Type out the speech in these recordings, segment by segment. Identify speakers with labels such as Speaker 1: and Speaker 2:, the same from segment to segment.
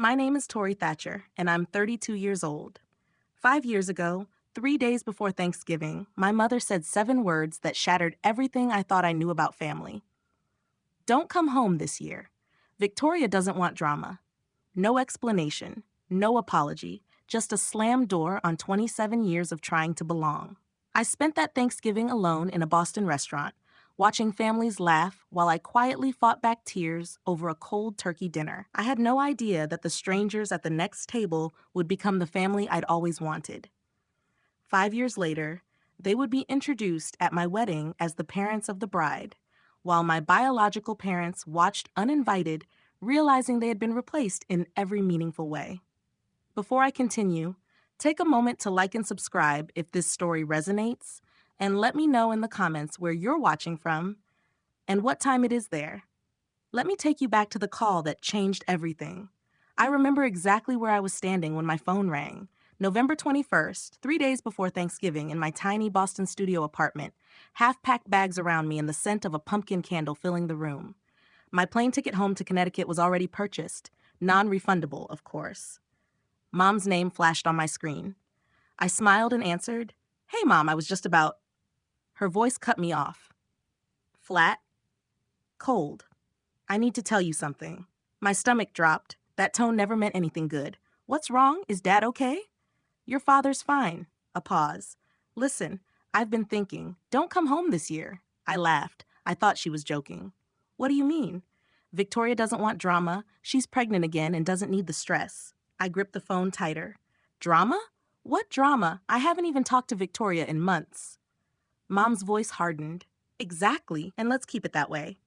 Speaker 1: My name is Tori Thatcher, and I'm 32 years old. 5 years ago, 3 days before Thanksgiving, my mother said 7 words that shattered everything I thought I knew about family. Don't come home this year. Victoria doesn't want drama. No explanation, no apology, just a slammed door on 27 years of trying to belong. I spent that Thanksgiving alone in a Boston restaurant, watching families laugh while I quietly fought back tears over a cold turkey dinner. I had no idea that the strangers at the next table would become the family I'd always wanted. 5 years later, they would be introduced at my wedding as the parents of the bride, while my biological parents watched uninvited, realizing they had been replaced in every meaningful way. Before I continue, take a moment to like and subscribe if this story resonates, and let me know in the comments where you're watching from and what time it is there. Let me take you back to the call that changed everything. I remember exactly where I was standing when my phone rang. November 21st, 3 days before Thanksgiving, in my tiny Boston studio apartment, half-packed bags around me and the scent of a pumpkin candle filling the room. My plane ticket home to Connecticut was already purchased, non-refundable, of course. Mom's name flashed on my screen. I smiled and answered, "Hey, Mom, I was just about..." Her voice cut me off. Flat, cold. "I need to tell you something." My stomach dropped. That tone never meant anything good. "What's wrong? Is Dad okay?" "Your father's fine." A pause. "Listen, I've been thinking. Don't come home this year." I laughed. I thought she was joking. "What do you mean?" "Victoria doesn't want drama. She's pregnant again and doesn't need the stress." I gripped the phone tighter. "Drama? What drama? I haven't even talked to Victoria in months." Mom's voice hardened. "Exactly, and let's keep it that way.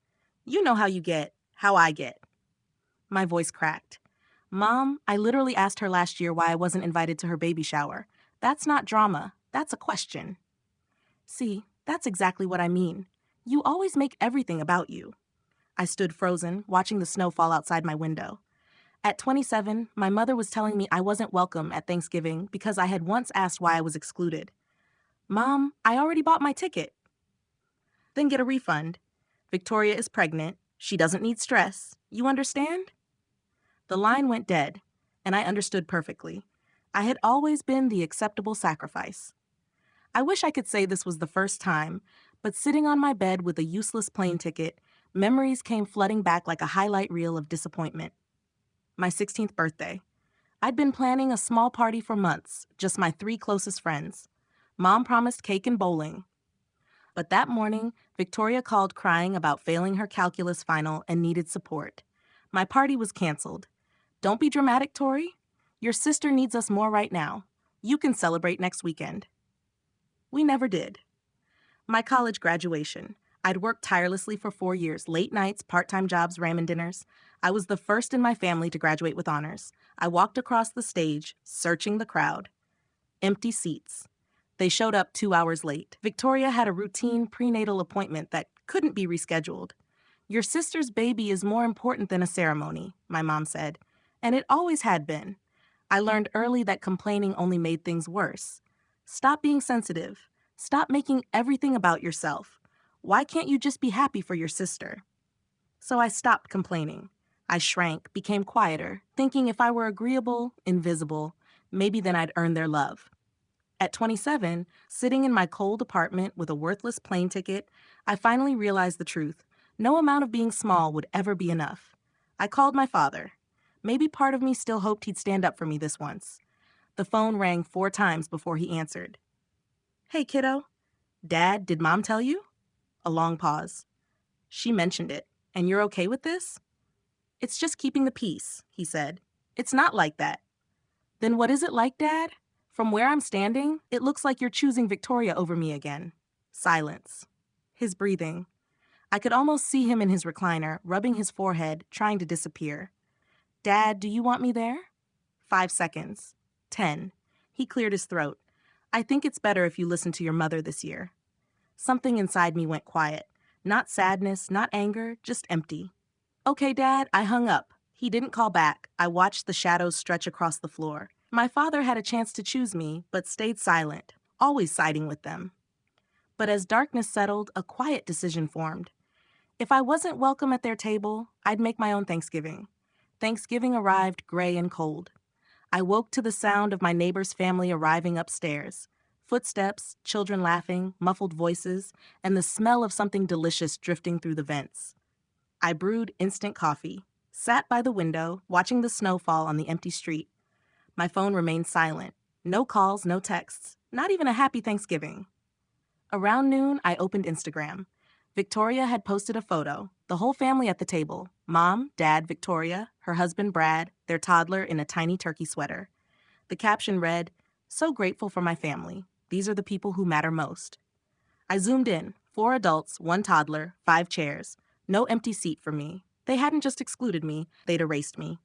Speaker 1: You know how you get, how I get." My voice cracked. "Mom, I literally asked her last year why I wasn't invited to her baby shower. That's not drama. That's a question." "See, that's exactly what I mean. You always make everything about you." I stood frozen, watching the snow fall outside my window. At 27, my mother was telling me I wasn't welcome at Thanksgiving because I had once asked why I was excluded. "Mom, I already bought my ticket." "Then get a refund. Victoria is pregnant. She doesn't need stress. You understand?" The line went dead, and I understood perfectly. I had always been the acceptable sacrifice. I wish I could say this was the first time, but sitting on my bed with a useless plane ticket, memories came flooding back like a highlight reel of disappointment. My 16th birthday. I'd been planning a small party for months, just my 3 closest friends. Mom promised cake and bowling. But that morning, Victoria called crying about failing her calculus final and needed support. My party was canceled. "Don't be dramatic, Tori. Your sister needs us more right now. You can celebrate next weekend." We never did. My college graduation. I'd worked tirelessly for 4 years, late nights, part-time jobs, ramen dinners. I was the first in my family to graduate with honors. I walked across the stage, searching the crowd. Empty seats. They showed up 2 hours late. Victoria had a routine prenatal appointment that couldn't be rescheduled. "Your sister's baby is more important than a ceremony," my mom said, and it always had been. I learned early that complaining only made things worse. Stop being sensitive. Stop making everything about yourself. Why can't you just be happy for your sister? So I stopped complaining. I shrank, became quieter, thinking if I were agreeable, invisible, maybe then I'd earn their love. At 27, sitting in my cold apartment with a worthless plane ticket, I finally realized the truth. No amount of being small would ever be enough. I called my father. Maybe part of me still hoped he'd stand up for me this once. The phone rang 4 times before he answered. "Hey, kiddo." "Dad, did Mom tell you?" A long pause. "She mentioned it. And you're okay with this?" "It's just keeping the peace," he said. "It's not like that." "Then what is it like, Dad? From where I'm standing, it looks like you're choosing Victoria over me again." Silence. His breathing. I could almost see him in his recliner, rubbing his forehead, trying to disappear. "Dad, do you want me there?" 5 seconds. 10. He cleared his throat. "I think it's better if you listen to your mother this year." Something inside me went quiet. Not sadness, not anger, just empty. "Okay, Dad," I hung up. He didn't call back. I watched the shadows stretch across the floor. My father had a chance to choose me, but stayed silent, always siding with them. But as darkness settled, a quiet decision formed. If I wasn't welcome at their table, I'd make my own Thanksgiving. Thanksgiving arrived gray and cold. I woke to the sound of my neighbor's family arriving upstairs. Footsteps, children laughing, muffled voices, and the smell of something delicious drifting through the vents. I brewed instant coffee, sat by the window, watching the snow fall on the empty street. My phone remained silent. No calls, no texts, not even a happy Thanksgiving. Around noon, I opened Instagram. Victoria had posted a photo, the whole family at the table. Mom, Dad, Victoria, her husband Brad, their toddler in a tiny turkey sweater. The caption read, "So grateful for my family. These are the people who matter most." I zoomed in. 4 adults, 1 toddler, 5 chairs. No empty seat for me. They hadn't just excluded me, they'd erased me.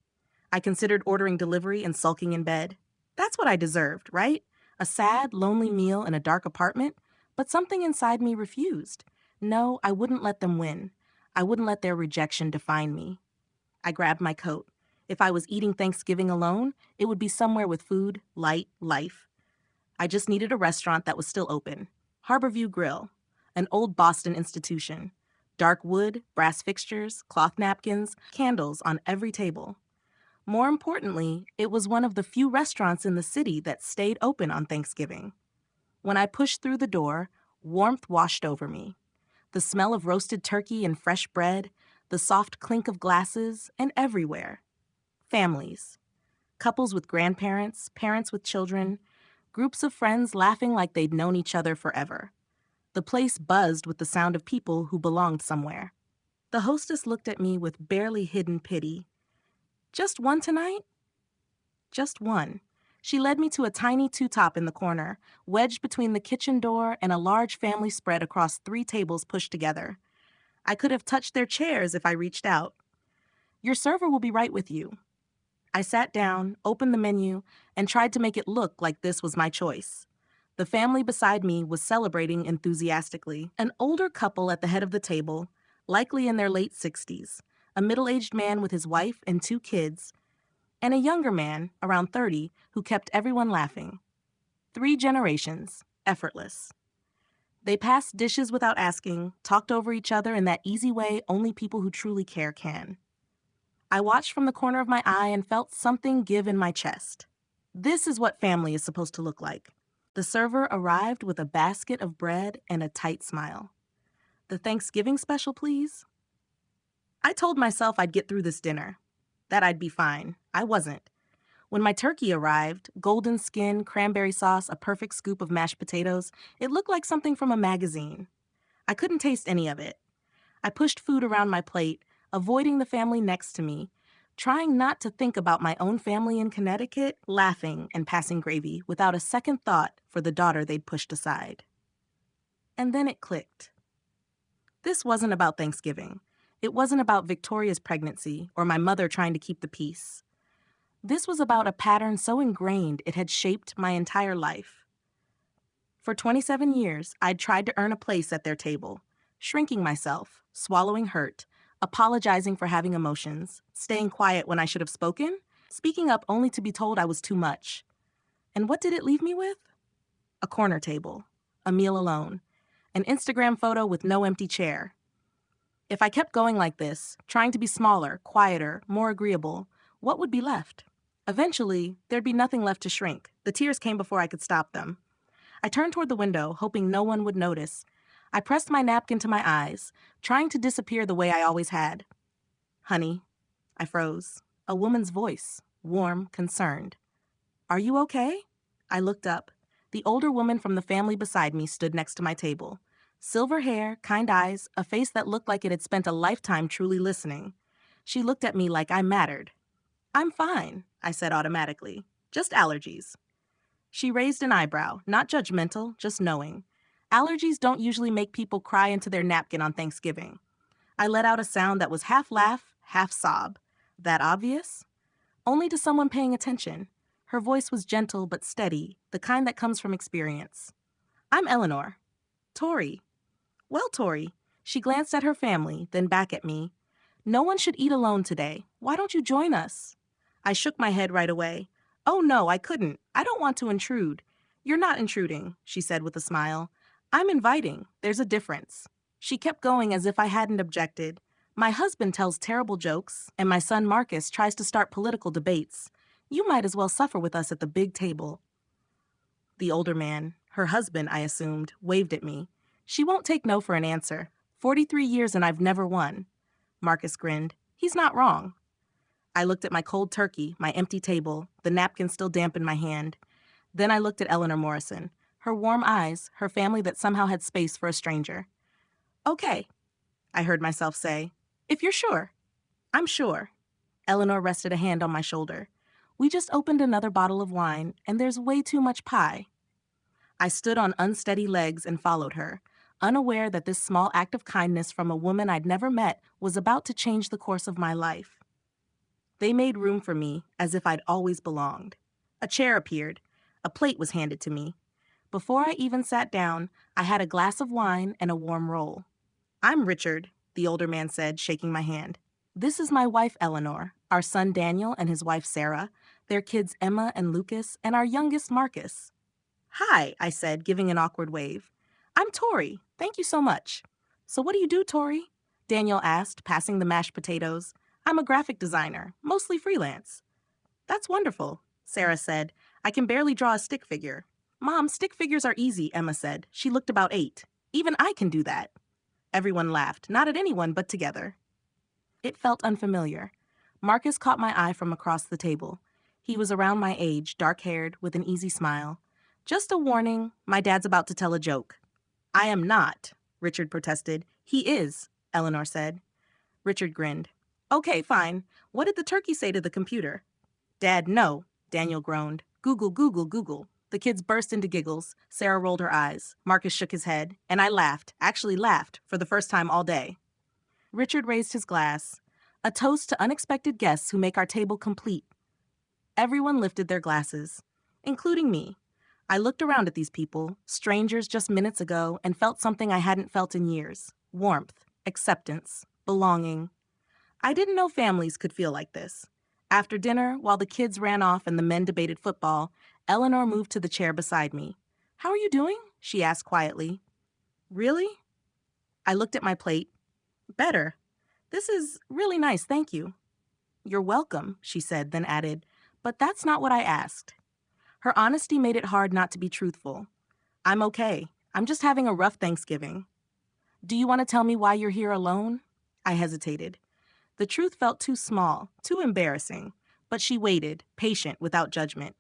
Speaker 1: I considered ordering delivery and sulking in bed. That's what I deserved, right? A sad, lonely meal in a dark apartment? But something inside me refused. No, I wouldn't let them win. I wouldn't let their rejection define me. I grabbed my coat. If I was eating Thanksgiving alone, it would be somewhere with food, light, life. I just needed a restaurant that was still open. Harborview Grill, an old Boston institution. Dark wood, brass fixtures, cloth napkins, candles on every table. More importantly, it was one of the few restaurants in the city that stayed open on Thanksgiving. When I pushed through the door, warmth washed over me. The smell of roasted turkey and fresh bread, the soft clink of glasses, and everywhere. Families. Couples with grandparents, parents with children, groups of friends laughing like they'd known each other forever. The place buzzed with the sound of people who belonged somewhere. The hostess looked at me with barely hidden pity. "Just one tonight?" Just one. She led me to a tiny two-top in the corner, wedged between the kitchen door and a large family spread across 3 tables pushed together. I could have touched their chairs if I reached out. "Your server will be right with you." I sat down, opened the menu, and tried to make it look like this was my choice. The family beside me was celebrating enthusiastically. An older couple at the head of the table, likely in their late 60s, a middle-aged man with his wife and 2 kids, and a younger man, around 30, who kept everyone laughing. 3 generations, effortless. They passed dishes without asking, talked over each other in that easy way only people who truly care can. I watched from the corner of my eye and felt something give in my chest. This is what family is supposed to look like. The server arrived with a basket of bread and a tight smile. "The Thanksgiving special, please?" I told myself I'd get through this dinner, that I'd be fine. I wasn't. When my turkey arrived, golden skin, cranberry sauce, a perfect scoop of mashed potatoes, it looked like something from a magazine. I couldn't taste any of it. I pushed food around my plate, avoiding the family next to me, trying not to think about my own family in Connecticut, laughing and passing gravy without a second thought for the daughter they'd pushed aside. And then it clicked. This wasn't about Thanksgiving. It wasn't about Victoria's pregnancy or my mother trying to keep the peace. This was about a pattern so ingrained it had shaped my entire life. For 27 years, I'd tried to earn a place at their table, shrinking myself, swallowing hurt, apologizing for having emotions, staying quiet when I should have spoken, speaking up only to be told I was too much. And what did it leave me with? A corner table, a meal alone, an Instagram photo with no empty chair. If I kept going like this, trying to be smaller, quieter, more agreeable, what would be left? Eventually, there'd be nothing left to shrink. The tears came before I could stop them. I turned toward the window, hoping no one would notice. I pressed my napkin to my eyes, trying to disappear the way I always had. "Honey," I froze. A woman's voice, warm, concerned. "Are you okay?" I looked up. The older woman from the family beside me stood next to my table. Silver hair, kind eyes, a face that looked like it had spent a lifetime truly listening. She looked at me like I mattered. "I'm fine," I said automatically. "Just allergies." She raised an eyebrow, not judgmental, just knowing. Allergies don't usually make people cry into their napkin on Thanksgiving. I let out a sound that was half laugh, half sob. That obvious? Only to someone paying attention. Her voice was gentle but steady, the kind that comes from experience. "I'm Eleanor." "Tori." "Well, Tori." She glanced at her family, then back at me. "No one should eat alone today. Why don't you join us?" I shook my head right away. "Oh no, I couldn't. I don't want to intrude." "You're not intruding," she said with a smile. "I'm inviting. There's a difference." She kept going as if I hadn't objected. My husband tells terrible jokes, and my son Marcus tries to start political debates. You might as well suffer with us at the big table. The older man, her husband, I assumed, waved at me. She won't take no for an answer. 43 years and I've never won. Marcus grinned. He's not wrong. I looked at my cold turkey, my empty table, the napkin still damp in my hand. Then I looked at Eleanor Morrison, her warm eyes, her family that somehow had space for a stranger. Okay, I heard myself say. If you're sure. I'm sure. Eleanor rested a hand on my shoulder. We just opened another bottle of wine, and there's way too much pie. I stood on unsteady legs and followed her, unaware that this small act of kindness from a woman I'd never met was about to change the course of my life. They made room for me as if I'd always belonged. A chair appeared. A plate was handed to me. Before I even sat down, I had a glass of wine and a warm roll. I'm Richard, the older man said, shaking my hand. This is my wife, Eleanor, our son Daniel and his wife Sarah, their kids Emma and Lucas, and our youngest Marcus. Hi, I said, giving an awkward wave. I'm Tori. Thank you so much. So what do you do, Tori? Daniel asked, passing the mashed potatoes. I'm a graphic designer, mostly freelance. That's wonderful, Sarah said. I can barely draw a stick figure. Mom, stick figures are easy, Emma said. She looked about 8. Even I can do that. Everyone laughed, not at anyone, but together. It felt unfamiliar. Marcus caught my eye from across the table. He was around my age, dark-haired, with an easy smile. Just a warning, my dad's about to tell a joke. I am not, Richard protested. He is, Eleanor said. Richard grinned. Okay, fine. What did the turkey say to the computer? Dad, no, Daniel groaned. Google, Google, Google. The kids burst into giggles. Sarah rolled her eyes. Marcus shook his head. And I laughed, actually laughed, for the first time all day. Richard raised his glass. A toast to unexpected guests who make our table complete. Everyone lifted their glasses, including me. I looked around at these people, strangers just minutes ago, and felt something I hadn't felt in years. Warmth, acceptance, belonging. I didn't know families could feel like this. After dinner, while the kids ran off and the men debated football, Eleanor moved to the chair beside me. How are you doing? She asked quietly. Really? I looked at my plate. Better. This is really nice, thank you. You're welcome, she said, then added, but that's not what I asked. Her honesty made it hard not to be truthful. I'm okay. I'm just having a rough Thanksgiving. Do you want to tell me why you're here alone? I hesitated. The truth felt too small, too embarrassing, but she waited, patient, without judgment.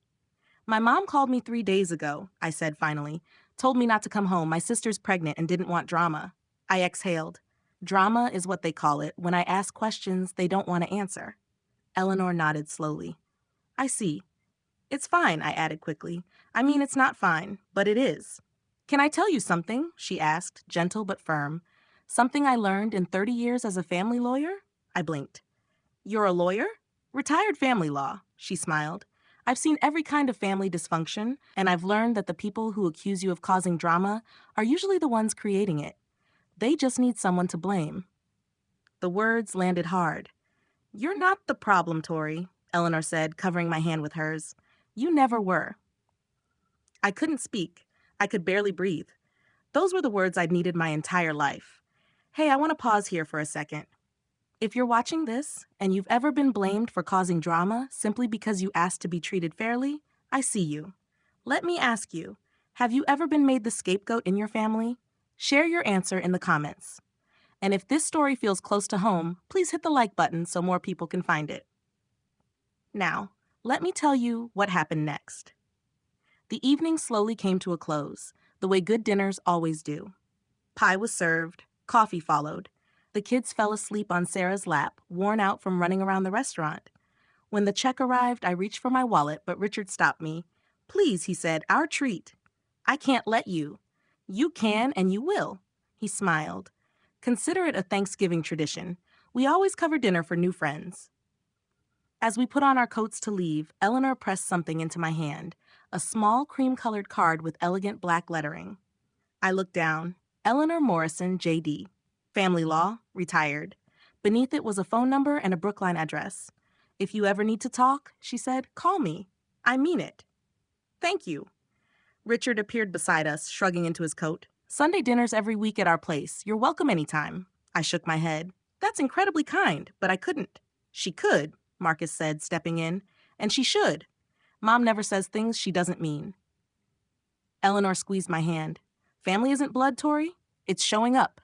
Speaker 1: My mom called me 3 days ago, I said finally. Told me not to come home. My sister's pregnant and didn't want drama. I exhaled. Drama is what they call it when I ask questions they don't want to answer. Eleanor nodded slowly. I see. It's fine, I added quickly. I mean, it's not fine, but it is. Can I tell you something? She asked, gentle but firm. Something I learned in 30 years as a family lawyer? I blinked. You're a lawyer? Retired family law, she smiled. I've seen every kind of family dysfunction, and I've learned that the people who accuse you of causing drama are usually the ones creating it. They just need someone to blame. The words landed hard. You're not the problem, Tori, Eleanor said, covering my hand with hers. You never were. I couldn't speak. I could barely breathe. Those were the words I'd needed my entire life. Hey, I want to pause here for a second. If you're watching this, and you've ever been blamed for causing drama simply because you asked to be treated fairly, I see you. Let me ask you, have you ever been made the scapegoat in your family? Share your answer in the comments. And if this story feels close to home, please hit the like button so more people can find it. Now, let me tell you what happened next. The evening slowly came to a close, the way good dinners always do. Pie was served, coffee followed. The kids fell asleep on Sarah's lap, worn out from running around the restaurant. When the check arrived, I reached for my wallet, but Richard stopped me. Please, he said, our treat. I can't let you. You can and you will. He smiled. Consider it a Thanksgiving tradition. We always cover dinner for new friends. As we put on our coats to leave, Eleanor pressed something into my hand, a small cream-colored card with elegant black lettering. I looked down. Eleanor Morrison, J.D. Family law, retired. Beneath it was a phone number and a Brookline address. If you ever need to talk, she said, call me. I mean it. Thank you. Richard appeared beside us, shrugging into his coat. Sunday dinners every week at our place. You're welcome anytime. I shook my head. That's incredibly kind, but I couldn't. She could, Marcus said, stepping in, and she should. Mom never says things she doesn't mean. Eleanor squeezed my hand. Family isn't blood, Tori. It's showing up.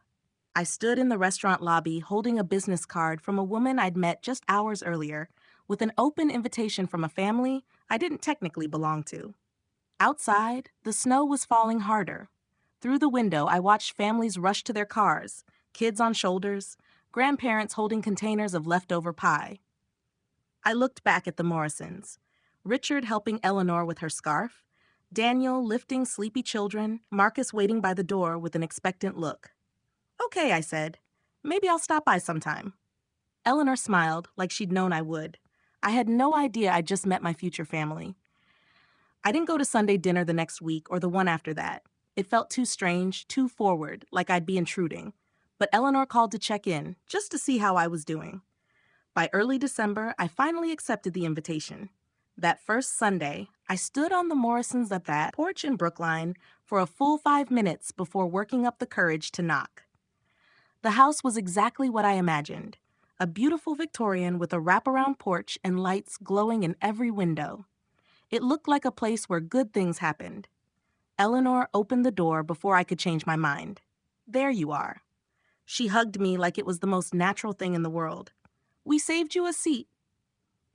Speaker 1: I stood in the restaurant lobby holding a business card from a woman I'd met just hours earlier, with an open invitation from a family I didn't technically belong to. Outside, the snow was falling harder. Through the window, I watched families rush to their cars, kids on shoulders, grandparents holding containers of leftover pie. I looked back at the Morrisons. Richard helping Eleanor with her scarf, Daniel lifting sleepy children, Marcus waiting by the door with an expectant look. Okay, I said. Maybe I'll stop by sometime. Eleanor smiled like she'd known I would. I had no idea I'd just met my future family. I didn't go to Sunday dinner the next week or the one after that. It felt too strange, too forward, like I'd be intruding. But Eleanor called to check in, just to see how I was doing. By early December, I finally accepted the invitation. That first Sunday, I stood on the Morrisons' back porch in Brookline for a full 5 minutes before working up the courage to knock. The house was exactly what I imagined. A beautiful Victorian with a wraparound porch and lights glowing in every window. It looked like a place where good things happened. Eleanor opened the door before I could change my mind. There you are. She hugged me like it was the most natural thing in the world. We saved you a seat.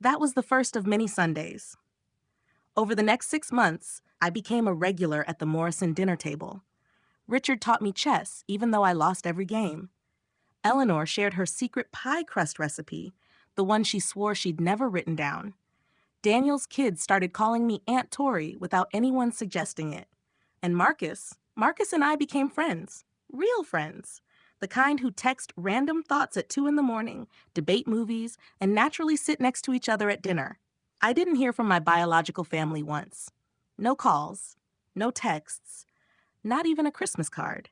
Speaker 1: That was the first of many Sundays. Over the next 6 months, I became a regular at the Morrison dinner table. Richard taught me chess, even though I lost every game. Eleanor shared her secret pie crust recipe, the one she swore she'd never written down. Daniel's kids started calling me Aunt Tori without anyone suggesting it. And Marcus and I became friends. Real friends. The kind who text random thoughts at 2 a.m, debate movies, and naturally sit next to each other at dinner. I didn't hear from my biological family once. No calls, no texts, not even a Christmas card.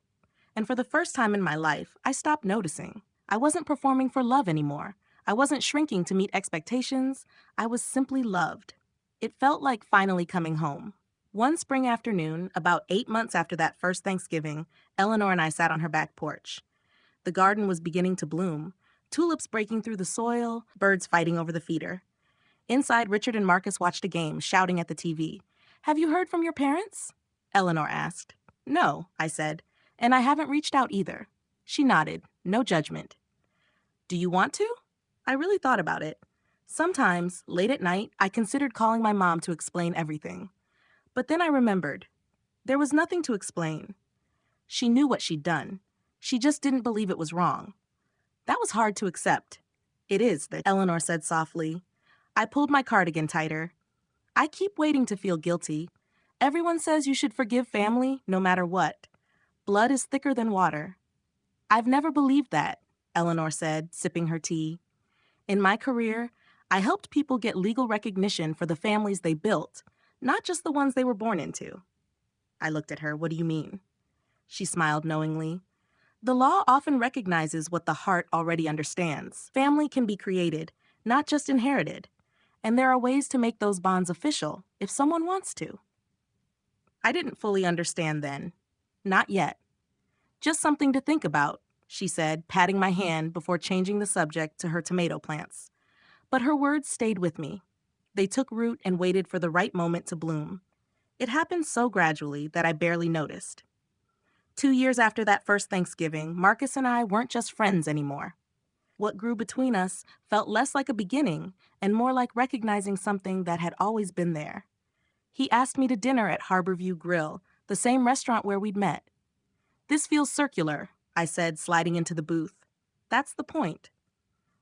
Speaker 1: And for the first time in my life, I stopped noticing. I wasn't performing for love anymore. I wasn't shrinking to meet expectations. I was simply loved. It felt like finally coming home. One spring afternoon, about 8 months after that first Thanksgiving, Eleanor and I sat on her back porch. The garden was beginning to bloom, tulips breaking through the soil, birds fighting over the feeder. Inside, Richard and Marcus watched a game, shouting at the TV. Have you heard from your parents? Eleanor asked. No, I said, and I haven't reached out either. She nodded, no judgment. Do you want to? I really thought about it. Sometimes, late at night, I considered calling my mom to explain everything. But then I remembered. There was nothing to explain. She knew what she'd done. She just didn't believe it was wrong. That was hard to accept. It is, Eleanor said softly. I pulled my cardigan tighter. I keep waiting to feel guilty. Everyone says you should forgive family no matter what. Blood is thicker than water. I've never believed that, Eleanor said, sipping her tea. In my career, I helped people get legal recognition for the families they built, not just the ones they were born into. I looked at her. What do you mean? She smiled knowingly. The law often recognizes what the heart already understands. Family can be created, not just inherited. And there are ways to make those bonds official if someone wants to. I didn't fully understand then. Not yet. Just something to think about, she said, patting my hand before changing the subject to her tomato plants. But her words stayed with me. They took root and waited for the right moment to bloom. It happened so gradually that I barely noticed. 2 years after that first Thanksgiving, Marcus and I weren't just friends anymore. What grew between us felt less like a beginning and more like recognizing something that had always been there. He asked me to dinner at Harborview Grill, the same restaurant where we'd met. This feels circular, I said, sliding into the booth. That's the point.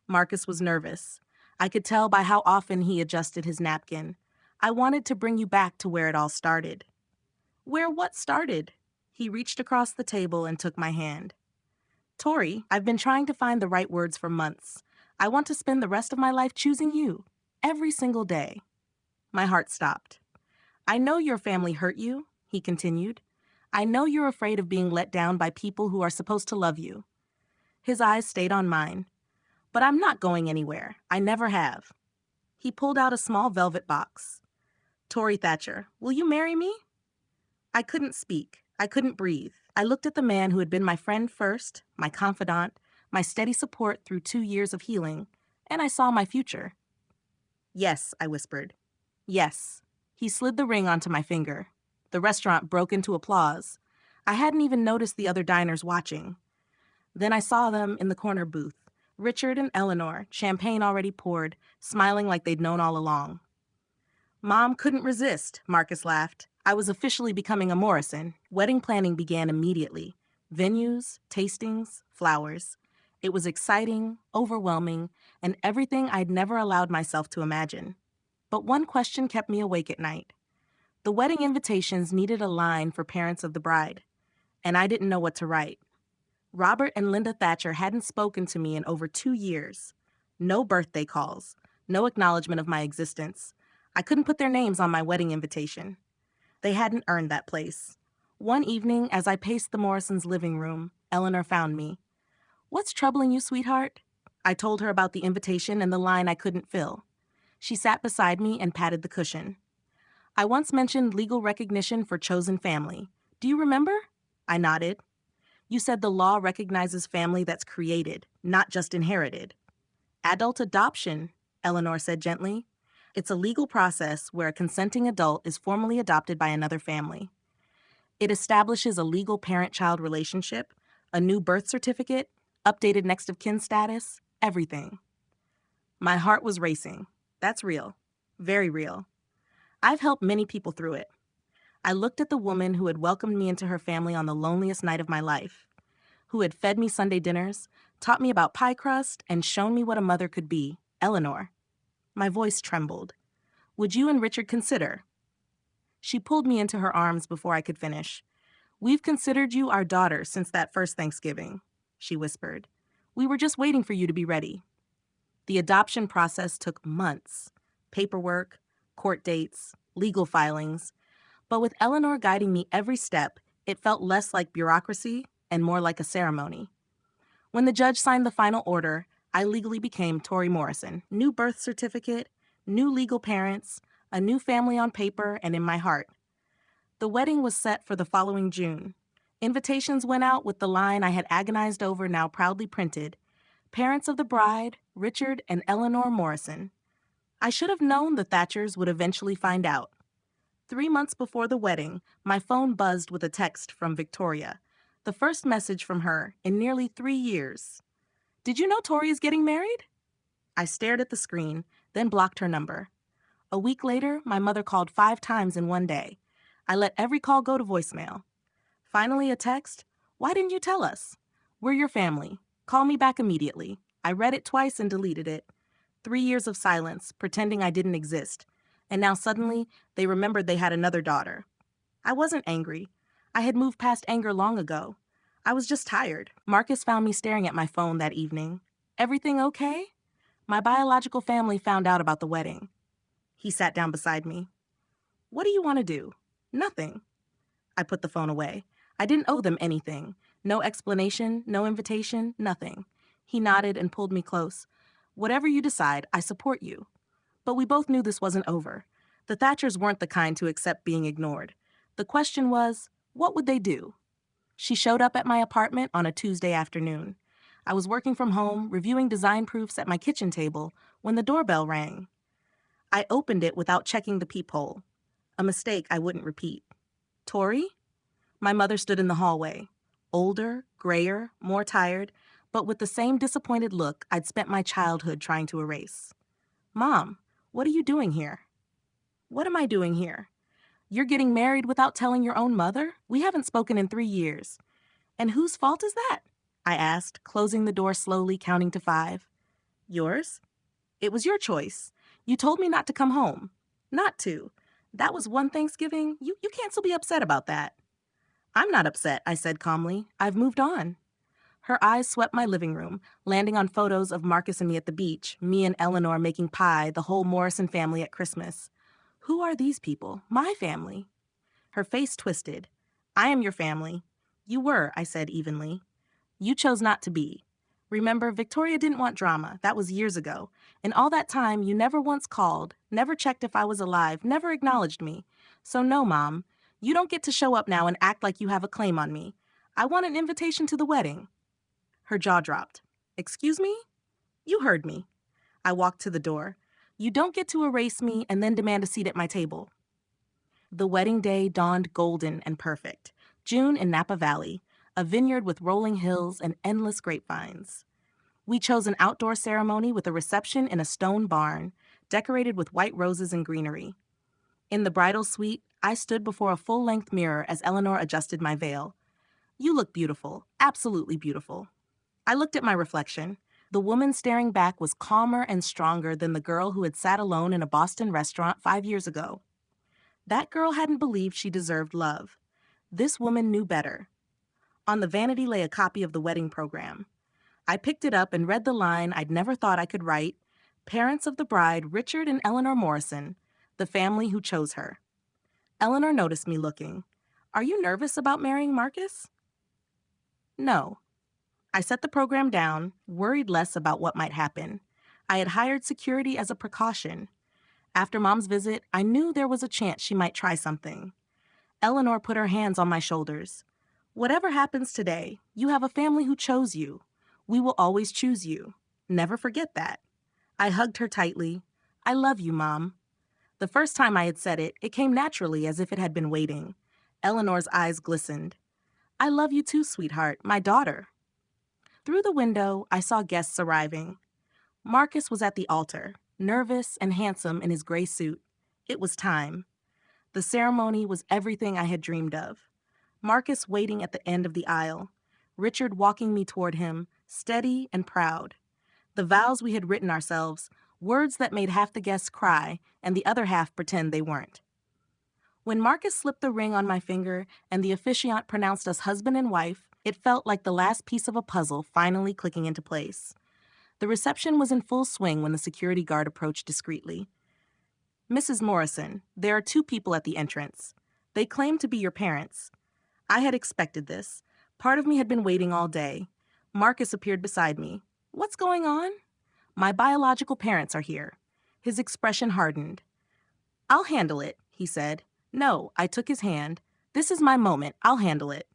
Speaker 1: Marcus was nervous. I could tell by how often he adjusted his napkin. I wanted to bring you back to where it all started. Where what started? He reached across the table and took my hand. Tori, I've been trying to find the right words for months. I want to spend the rest of my life choosing you, every single day. My heart stopped. I know your family hurt you, he continued. I know you're afraid of being let down by people who are supposed to love you. His eyes stayed on mine. But I'm not going anywhere. I never have. He pulled out a small velvet box. Tori Thatcher, will you marry me? I couldn't speak. I couldn't breathe. I looked at the man who had been my friend first, my confidant, my steady support through 2 years of healing, and I saw my future. Yes, I whispered. Yes. He slid the ring onto my finger. The restaurant broke into applause. I hadn't even noticed the other diners watching. Then I saw them in the corner booth, Richard and Eleanor, champagne already poured, smiling like they'd known all along. Mom couldn't resist, Marcus laughed. I was officially becoming a Morrison. Wedding planning began immediately. Venues, tastings, flowers. It was exciting, overwhelming, and everything I'd never allowed myself to imagine. But one question kept me awake at night. The wedding invitations needed a line for parents of the bride, and I didn't know what to write. Robert and Linda Thatcher hadn't spoken to me in over 2 years. No birthday calls, no acknowledgement of my existence. I couldn't put their names on my wedding invitation. They hadn't earned that place. One evening, as I paced the Morrisons' living room, Eleanor found me. "What's troubling you, sweetheart?" I told her about the invitation and the line I couldn't fill. She sat beside me and patted the cushion. "I once mentioned legal recognition for chosen family. Do you remember?" I nodded. "You said the law recognizes family that's created, not just inherited." "Adult adoption," Eleanor said gently. "It's a legal process where a consenting adult is formally adopted by another family. It establishes a legal parent-child relationship, a new birth certificate, updated next of kin status, everything." My heart was racing. That's real. Very real. I've helped many people through it. I looked at the woman who had welcomed me into her family on the loneliest night of my life, who had fed me Sunday dinners, taught me about pie crust, and shown me what a mother could be, Eleanor. My voice trembled. "Would you and Richard consider?" She pulled me into her arms before I could finish. "We've considered you our daughter since that first Thanksgiving," she whispered. "We were just waiting for you to be ready." The adoption process took months. Paperwork, court dates, legal filings. But with Eleanor guiding me every step, it felt less like bureaucracy and more like a ceremony. When the judge signed the final order, I legally became Tori Morrison. New birth certificate, new legal parents, a new family on paper and in my heart. The wedding was set for the following June. Invitations went out with the line I had agonized over now proudly printed: "Parents of the bride, Richard and Eleanor Morrison." I should have known the Thatchers would eventually find out. 3 months before the wedding, my phone buzzed with a text from Victoria, the first message from her in nearly 3 years. "Did you know Tori is getting married?" I stared at the screen, then blocked her number. A week later, my mother called 5 times in one day. I let every call go to voicemail. Finally, a text: "Why didn't you tell us? We're your family. Call me back immediately." I read it twice and deleted it. 3 years of silence, pretending I didn't exist. And now suddenly, they remembered they had another daughter. I wasn't angry. I had moved past anger long ago. I was just tired. Marcus found me staring at my phone that evening. "Everything okay?" My biological family found out about the wedding. He sat down beside me. "What do you want to do?" "Nothing." I put the phone away. I didn't owe them anything. No explanation, no invitation, nothing. He nodded and pulled me close. "Whatever you decide, I support you." But we both knew this wasn't over. The Thatchers weren't the kind to accept being ignored. The question was, what would they do? She showed up at my apartment on a Tuesday afternoon. I was working from home, reviewing design proofs at my kitchen table, when the doorbell rang. I opened it without checking the peephole. A mistake I wouldn't repeat. "Tori?" My mother stood in the hallway. Older, grayer, more tired, but with the same disappointed look I'd spent my childhood trying to erase. "Mom, what are you doing here?" "What am I doing here?" "You're getting married without telling your own mother? We haven't spoken in 3 years." "And whose fault is that?" I asked, closing the door slowly, counting to 5. "Yours. It was your choice. You told me not to come home. Not to. That was one Thanksgiving. You can't still be upset about that." "I'm not upset," I said calmly. "I've moved on." Her eyes swept my living room, landing on photos of Marcus and me at the beach, me and Eleanor making pie, the whole Morrison family at Christmas. "Who are these people? My family." Her face twisted. "I am your family." "You were," I said evenly. "You chose not to be. Remember, Victoria didn't want drama. That was years ago. And all that time, you never once called, never checked if I was alive, never acknowledged me. So no, Mom, you don't get to show up now and act like you have a claim on me. I want an invitation to the wedding." Her jaw dropped. Excuse me? You heard me. I walked to the door. You don't get to erase me and then demand a seat at my table. The wedding day dawned golden and perfect. June in Napa Valley, a vineyard with rolling hills and endless grapevines. We chose an outdoor ceremony with a reception in a stone barn, decorated with white roses and greenery. In the bridal suite, I stood before a full-length mirror as Eleanor adjusted my veil. You look beautiful, absolutely beautiful. I looked at my reflection. The woman staring back was calmer and stronger than the girl who had sat alone in a Boston restaurant 5 years ago. That girl hadn't believed she deserved love. This woman knew better. On the vanity lay a copy of the wedding program. I picked it up and read the line I'd never thought I could write: Parents of the bride, Richard and Eleanor Morrison, the family who chose her. Eleanor noticed me looking. Are you nervous about marrying Marcus? No. I set the program down, worried less about what might happen. I had hired security as a precaution. After Mom's visit, I knew there was a chance she might try something. Eleanor put her hands on my shoulders. Whatever happens today, you have a family who chose you. We will always choose you. Never forget that. I hugged her tightly. I love you, Mom. The first time I had said it, it came naturally as if it had been waiting. Eleanor's eyes glistened. I love you too, sweetheart, my daughter. Through the window, I saw guests arriving. Marcus was at the altar, nervous and handsome in his gray suit. It was time. The ceremony was everything I had dreamed of. Marcus waiting at the end of the aisle, Richard walking me toward him, steady and proud. The vows we had written ourselves, words that made half the guests cry and the other half pretend they weren't. When Marcus slipped the ring on my finger and the officiant pronounced us husband and wife, it felt like the last piece of a puzzle finally clicking into place. The reception was in full swing when the security guard approached discreetly. Mrs. Morrison, there are 2 people at the entrance. They claim to be your parents. I had expected this. Part of me had been waiting all day. Marcus appeared beside me. What's going on? My biological parents are here. His expression hardened. I'll handle it, he said. No, I took his hand. This is my moment. I'll handle it.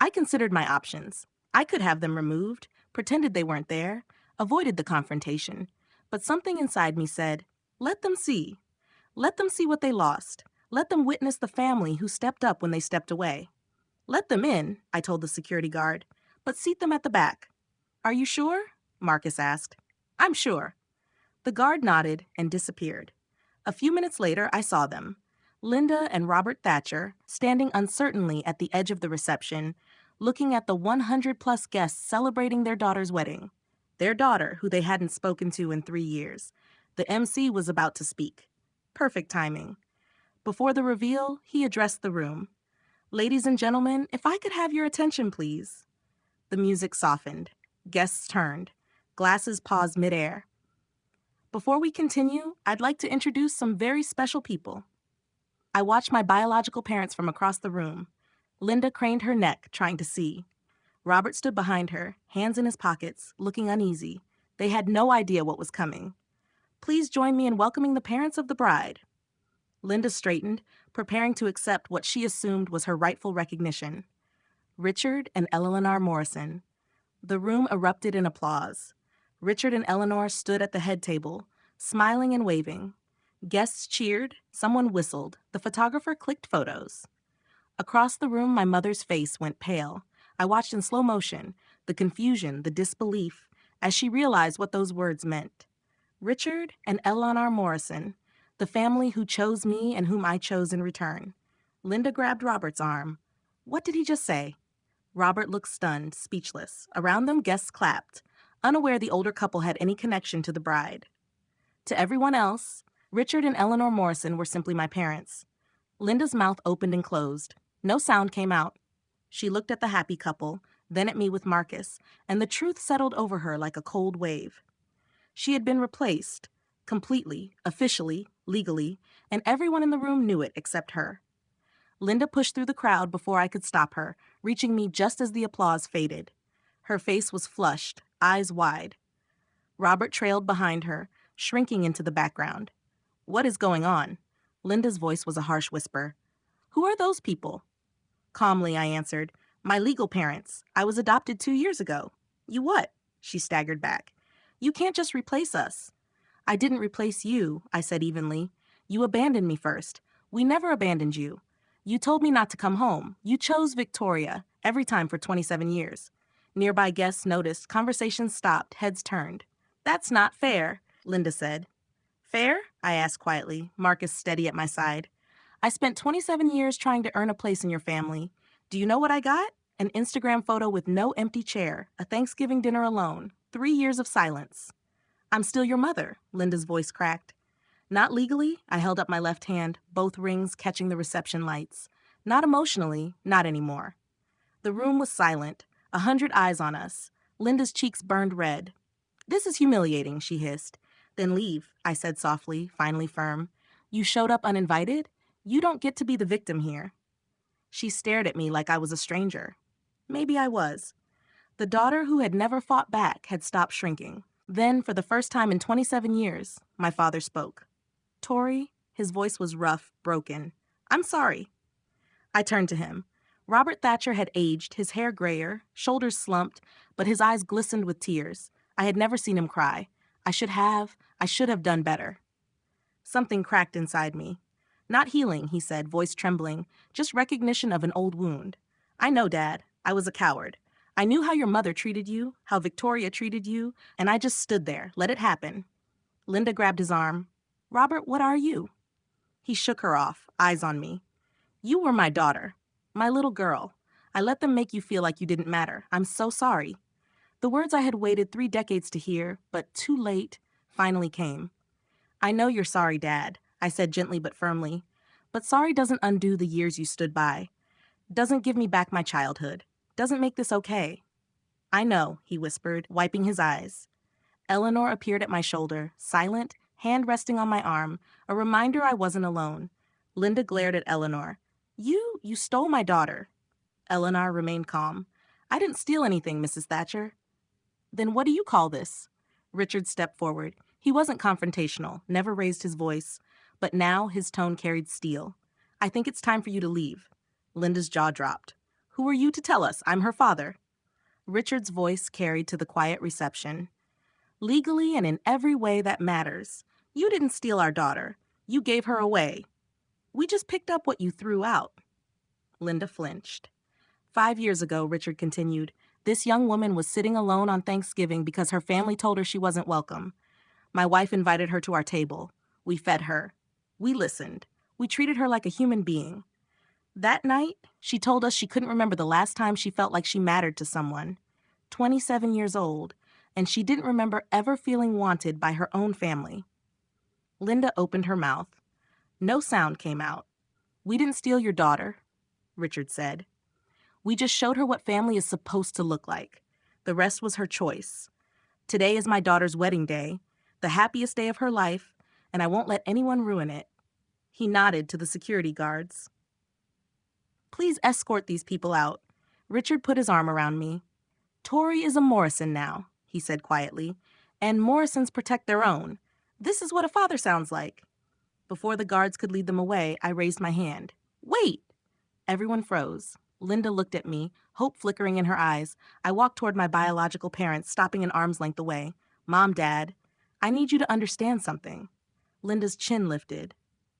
Speaker 1: I considered my options. I could have them removed, pretended they weren't there, avoided the confrontation. But something inside me said, let them see. Let them see what they lost. Let them witness the family who stepped up when they stepped away. Let them in, I told the security guard, but seat them at the back. Are you sure? Marcus asked. I'm sure. The guard nodded and disappeared. A few minutes later, I saw them. Linda and Robert Thatcher, standing uncertainly at the edge of the reception, looking at the 100-plus guests celebrating their daughter's wedding. Their daughter, who they hadn't spoken to in 3 years. The MC was about to speak. Perfect timing. Before the reveal, he addressed the room. Ladies and gentlemen, if I could have your attention, please. The music softened. Guests turned. Glasses paused midair. Before we continue, I'd like to introduce some very special people. I watched my biological parents from across the room. Linda craned her neck, trying to see. Robert stood behind her, hands in his pockets, looking uneasy. They had no idea what was coming. Please join me in welcoming the parents of the bride. Linda straightened, preparing to accept what she assumed was her rightful recognition. Richard and Eleanor Morrison. The room erupted in applause. Richard and Eleanor stood at the head table, smiling and waving. Guests cheered, someone whistled, the photographer clicked photos. Across the room, my mother's face went pale. I watched in slow motion, the confusion, the disbelief, as she realized what those words meant. Richard and Eleanor Morrison, the family who chose me and whom I chose in return. Linda grabbed Robert's arm. What did he just say? Robert looked stunned, speechless. Around them, guests clapped, unaware the older couple had any connection to the bride. To everyone else, Richard and Eleanor Morrison were simply my parents. Linda's mouth opened and closed. No sound came out. She looked at the happy couple, then at me with Marcus, and the truth settled over her like a cold wave. She had been replaced, completely, officially, legally, and everyone in the room knew it except her. Linda pushed through the crowd before I could stop her, reaching me just as the applause faded. Her face was flushed, eyes wide. Robert trailed behind her, shrinking into the background. What is going on? Linda's voice was a harsh whisper. Who are those people? Calmly, I answered. My legal parents. I was adopted 2 years ago. You what? She staggered back. You can't just replace us. I didn't replace you, I said evenly. You abandoned me first. We never abandoned you. You told me not to come home. You chose Victoria every time for 27 years. Nearby guests noticed, conversations stopped, heads turned. That's not fair, Linda said. Fair? I asked quietly, Marcus steady at my side. I spent 27 years trying to earn a place in your family. Do you know what I got? An Instagram photo with no empty chair, a Thanksgiving dinner alone, 3 years of silence. I'm still your mother, Linda's voice cracked. Not legally, I held up my left hand, both rings catching the reception lights. Not emotionally, not anymore. The room was silent, 100 eyes on us. Linda's cheeks burned red. This is humiliating, she hissed. Then leave, I said softly, finally firm. You showed up uninvited? You don't get to be the victim here. She stared at me like I was a stranger. Maybe I was. The daughter who had never fought back had stopped shrinking. Then, for the first time in 27 years, my father spoke. Tori, his voice was rough, broken. I'm sorry. I turned to him. Robert Thatcher had aged, his hair grayer, shoulders slumped, but his eyes glistened with tears. I had never seen him cry. I should have done better. Something cracked inside me. Not healing, he said, voice trembling, just recognition of an old wound. I know, Dad. I was a coward. I knew how your mother treated you, how Victoria treated you, and I just stood there, let it happen. Linda grabbed his arm. Robert, what are you? He shook her off, eyes on me. You were my daughter, my little girl. I let them make you feel like you didn't matter. I'm so sorry. The words I had waited 3 decades to hear, but too late, finally came. I know you're sorry, Dad, I said gently but firmly. But sorry doesn't undo the years you stood by. Doesn't give me back my childhood. Doesn't make this okay. I know, he whispered, wiping his eyes. Eleanor appeared at my shoulder, silent, hand resting on my arm, a reminder I wasn't alone. Linda glared at Eleanor. You stole my daughter. Eleanor remained calm. I didn't steal anything, Mrs. Thatcher. Then what do you call this? Richard stepped forward. He wasn't confrontational, never raised his voice, but now his tone carried steel. I think it's time for you to leave. Linda's jaw dropped. Who are you to tell us? I'm her father. Richard's voice carried to the quiet reception. Legally and in every way that matters. You didn't steal our daughter. You gave her away. We just picked up what you threw out. Linda flinched. 5 years ago, Richard continued, this young woman was sitting alone on Thanksgiving because her family told her she wasn't welcome. My wife invited her to our table. We fed her. We listened. We treated her like a human being. That night, she told us she couldn't remember the last time she felt like she mattered to someone. 27 years old, and she didn't remember ever feeling wanted by her own family. Linda opened her mouth. No sound came out. We didn't steal your daughter, Richard said. We just showed her what family is supposed to look like. The rest was her choice. Today is my daughter's wedding day, the happiest day of her life, and I won't let anyone ruin it. He nodded to the security guards. Please escort these people out. Richard put his arm around me. Tori is a Morrison now, he said quietly, and Morrisons protect their own. This is what a father sounds like. Before the guards could lead them away, I raised my hand. Wait! Everyone froze. Linda looked at me, hope flickering in her eyes. I walked toward my biological parents, stopping an arm's length away. Mom, Dad, I need you to understand something. Linda's chin lifted.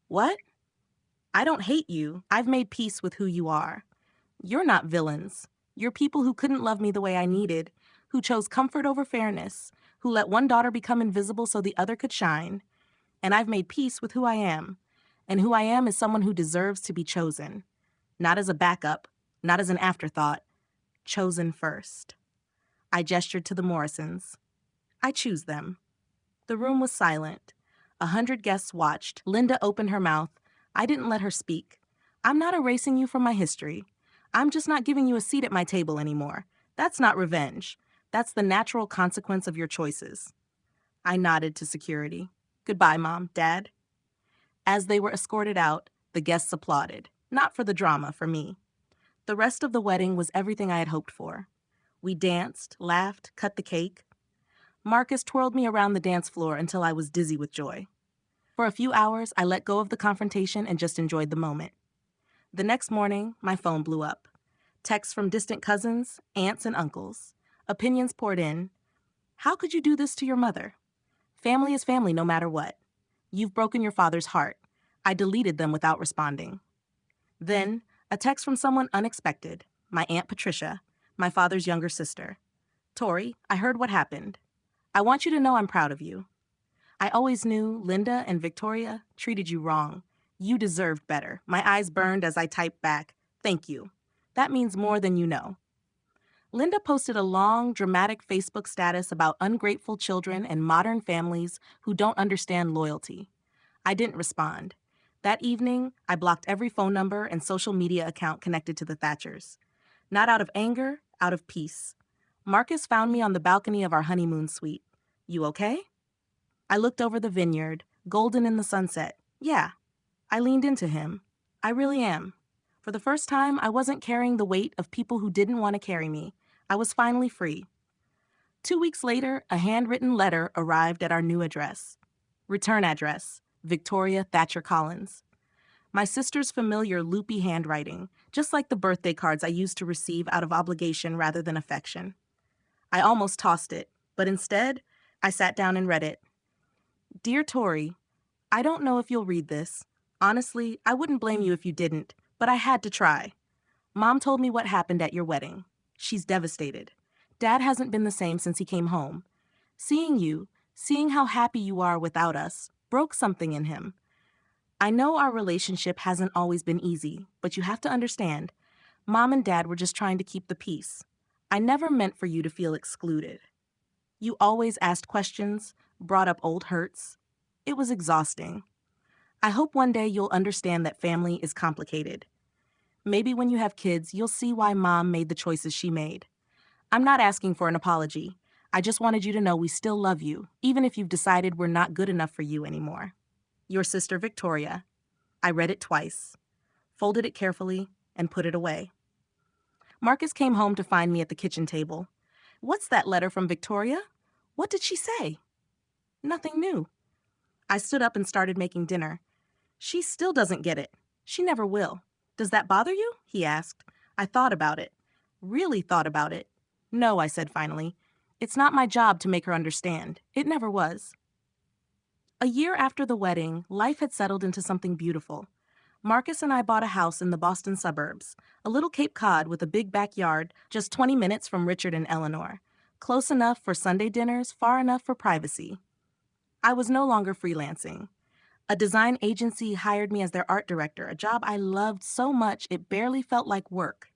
Speaker 1: What? I don't hate you. I've made peace with who you are. You're not villains. You're people who couldn't love me the way I needed, who chose comfort over fairness, who let one daughter become invisible so the other could shine. And I've made peace with who I am. And who I am is someone who deserves to be chosen. Not as a backup, not as an afterthought. Chosen first. I gestured to the Morrisons. I choose them. The room was silent. 100 guests watched. Linda opened her mouth. I didn't let her speak. I'm not erasing you from my history. I'm just not giving you a seat at my table anymore. That's not revenge. That's the natural consequence of your choices. I nodded to security. Goodbye, Mom, Dad. As they were escorted out, the guests applauded. Not for the drama, for me. The rest of the wedding was everything I had hoped for. We danced, laughed, cut the cake. Marcus twirled me around the dance floor until I was dizzy with joy. For a few hours, I let go of the confrontation and just enjoyed the moment. The next morning, my phone blew up. Texts from distant cousins, aunts, and uncles. Opinions poured in. How could you do this to your mother? Family is family no matter what. You've broken your father's heart. I deleted them without responding. Then, a text from someone unexpected, my Aunt Patricia, my father's younger sister. Tori, I heard what happened. I want you to know I'm proud of you. I always knew Linda and Victoria treated you wrong. You deserved better. My eyes burned as I typed back, thank you. That means more than you know. Linda posted a long, dramatic Facebook status about ungrateful children and modern families who don't understand loyalty. I didn't respond. That evening, I blocked every phone number and social media account connected to the Thatchers. Not out of anger, out of peace. Marcus found me on the balcony of our honeymoon suite. You okay? I looked over the vineyard, golden in the sunset. Yeah. I leaned into him. I really am. For the first time, I wasn't carrying the weight of people who didn't want to carry me. I was finally free. 2 weeks later, a handwritten letter arrived at our new address. Return address, Victoria Thatcher Collins. My sister's familiar loopy handwriting, just like the birthday cards I used to receive out of obligation rather than affection. I almost tossed it, but instead, I sat down and read it. Dear Tori, I don't know if you'll read this. Honestly, I wouldn't blame you if you didn't, but I had to try. Mom told me what happened at your wedding. She's devastated. Dad hasn't been the same since he came home. Seeing how happy you are without us, broke something in him. I know our relationship hasn't always been easy, but you have to understand, Mom and Dad were just trying to keep the peace. I never meant for you to feel excluded. You always asked questions, brought up old hurts. It was exhausting. I hope one day you'll understand that family is complicated. Maybe when you have kids, you'll see why Mom made the choices she made. I'm not asking for an apology. I just wanted you to know we still love you, even if you've decided we're not good enough for you anymore. Your sister, Victoria. I read it twice, folded it carefully, and put it away. Marcus came home to find me at the kitchen table. What's that letter from Victoria? What did she say? Nothing new. I stood up and started making dinner. She still doesn't get it. She never will. Does that bother you? He asked. I thought about it. Really thought about it. No, I said finally. It's not my job to make her understand. It never was. A year after the wedding, life had settled into something beautiful. Marcus and I bought a house in the Boston suburbs, a little Cape Cod with a big backyard, just 20 minutes from Richard and Eleanor. Close enough for Sunday dinners, far enough for privacy. I was no longer freelancing. A design agency hired me as their art director, a job I loved so much it barely felt like work.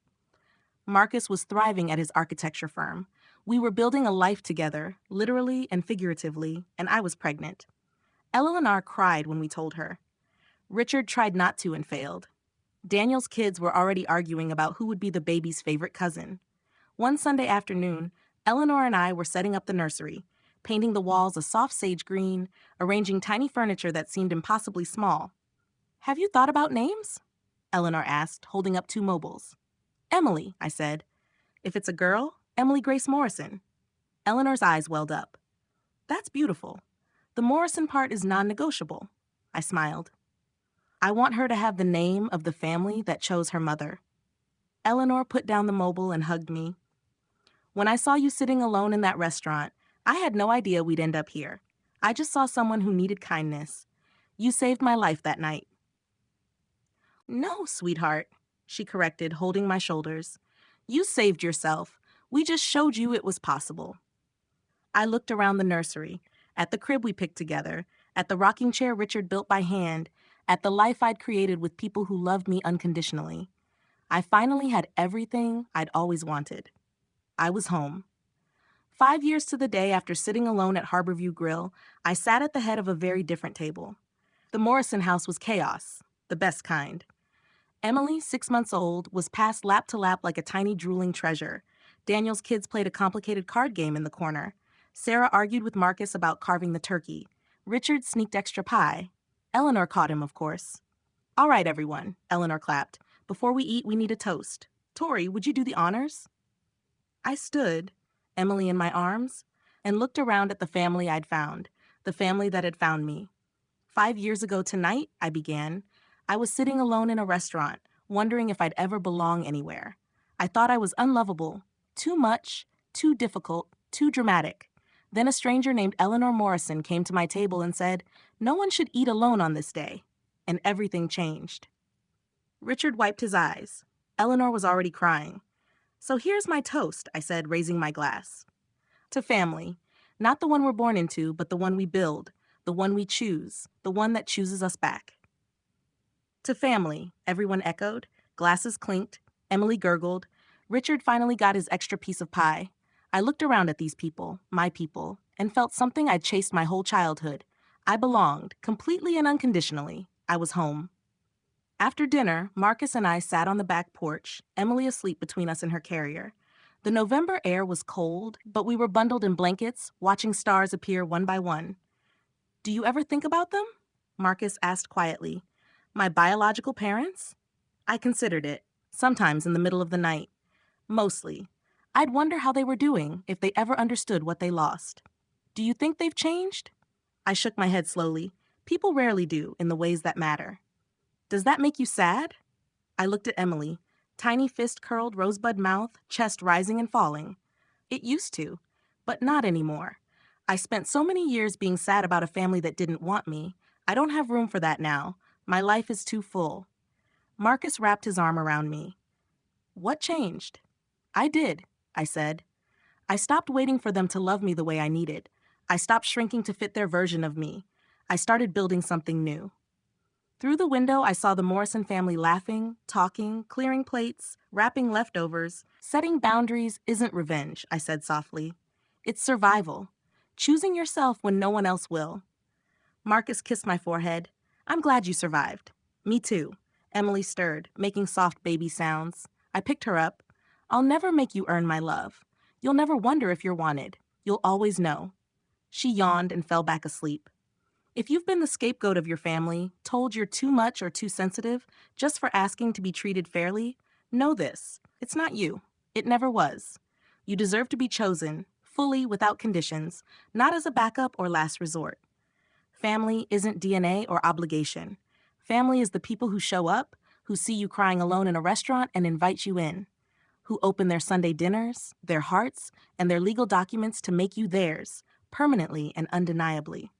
Speaker 1: Marcus was thriving at his architecture firm. We were building a life together, literally and figuratively, and I was pregnant. Eleanor cried when we told her. Richard tried not to and failed. Daniel's kids were already arguing about who would be the baby's favorite cousin. One Sunday afternoon, Eleanor and I were setting up the nursery, painting the walls a soft sage green, arranging tiny furniture that seemed impossibly small. Have you thought about names? Eleanor asked, holding up 2 mobiles. Emily, I said. If it's a girl, Emily Grace Morrison. Eleanor's eyes welled up. That's beautiful. The Morrison part is non-negotiable. I smiled. I want her to have the name of the family that chose her mother. Eleanor put down the mobile and hugged me. When I saw you sitting alone in that restaurant, I had no idea we'd end up here. I just saw someone who needed kindness. You saved my life that night. No, sweetheart, she corrected, holding my shoulders. You saved yourself. We just showed you it was possible. I looked around the nursery, at the crib we picked together, at the rocking chair Richard built by hand, at the life I'd created with people who loved me unconditionally. I finally had everything I'd always wanted. I was home. 5 years to the day after sitting alone at Harborview Grill, I sat at the head of a very different table. The Morrison house was chaos, the best kind. Emily, 6 months old, was passed lap to lap like a tiny drooling treasure. Daniel's kids played a complicated card game in the corner. Sarah argued with Marcus about carving the turkey. Richard sneaked extra pie. Eleanor caught him, of course. All right, everyone, Eleanor clapped. Before we eat, we need a toast. Tori, would you do the honors? I stood, Emily in my arms, and looked around at the family I'd found, the family that had found me. 5 years ago tonight, I began, I was sitting alone in a restaurant, wondering if I'd ever belong anywhere. I thought I was unlovable, too much, too difficult, too dramatic. Then a stranger named Eleanor Morrison came to my table and said, "No one should eat alone on this day." And everything changed. Richard wiped his eyes. Eleanor was already crying. "So here's my toast," I said, raising my glass. "To family. Not the one we're born into, but the one we build, the one we choose, the one that chooses us back." "To family," everyone echoed. Glasses clinked. Emily gurgled. Richard finally got his extra piece of pie. I looked around at these people, my people, and felt something I'd chased my whole childhood. I belonged, completely and unconditionally. I was home. After dinner, Marcus and I sat on the back porch, Emily asleep between us in her carrier. The November air was cold, but we were bundled in blankets, watching stars appear one by one. "Do you ever think about them?" Marcus asked quietly. "My biological parents?" I considered it, sometimes in the middle of the night. Mostly. I'd wonder how they were doing, if they ever understood what they lost. "Do you think they've changed?" I shook my head slowly. People rarely do, in the ways that matter. "Does that make you sad?" I looked at Emily. Tiny fist curled, rosebud mouth, chest rising and falling. "It used to, but not anymore. I spent so many years being sad about a family that didn't want me. I don't have room for that now. My life is too full." Marcus wrapped his arm around me. "What changed?" "I did," I said. "I stopped waiting for them to love me the way I needed. I stopped shrinking to fit their version of me. I started building something new." Through the window, I saw the Morrison family laughing, talking, clearing plates, wrapping leftovers. "Setting boundaries isn't revenge," I said softly. "It's survival. Choosing yourself when no one else will." Marcus kissed my forehead. "I'm glad you survived." "Me too." Emily stirred, making soft baby sounds. I picked her up. "I'll never make you earn my love. You'll never wonder if you're wanted. You'll always know." She yawned and fell back asleep. If you've been the scapegoat of your family, told you're too much or too sensitive, just for asking to be treated fairly, know this. It's not you. It never was. You deserve to be chosen, fully, without conditions, not as a backup or last resort. Family isn't DNA or obligation. Family is the people who show up, who see you crying alone in a restaurant and invite you in, who open their Sunday dinners, their hearts, and their legal documents to make you theirs, permanently and undeniably.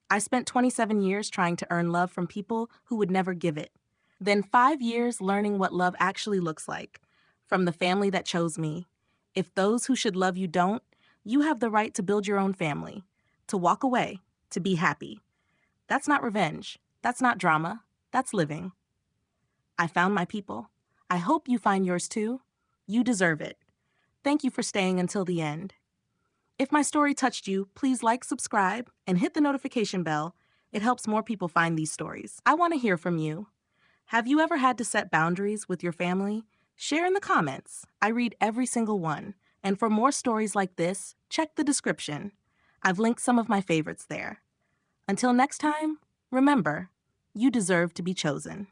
Speaker 1: I spent 27 years trying to earn love from people who would never give it. Then 5 years learning what love actually looks like, from the family that chose me. If those who should love you don't, you have the right to build your own family, to walk away, to be happy. That's not revenge. That's not drama. That's living. I found my people. I hope you find yours too. You deserve it. Thank you for staying until the end. If my story touched you, please like, subscribe, and hit the notification bell. It helps more people find these stories. I want to hear from you. Have you ever had to set boundaries with your family? Share in the comments. I read every single one. And for more stories like this, check the description. I've linked some of my favorites there. Until next time, remember, you deserve to be chosen.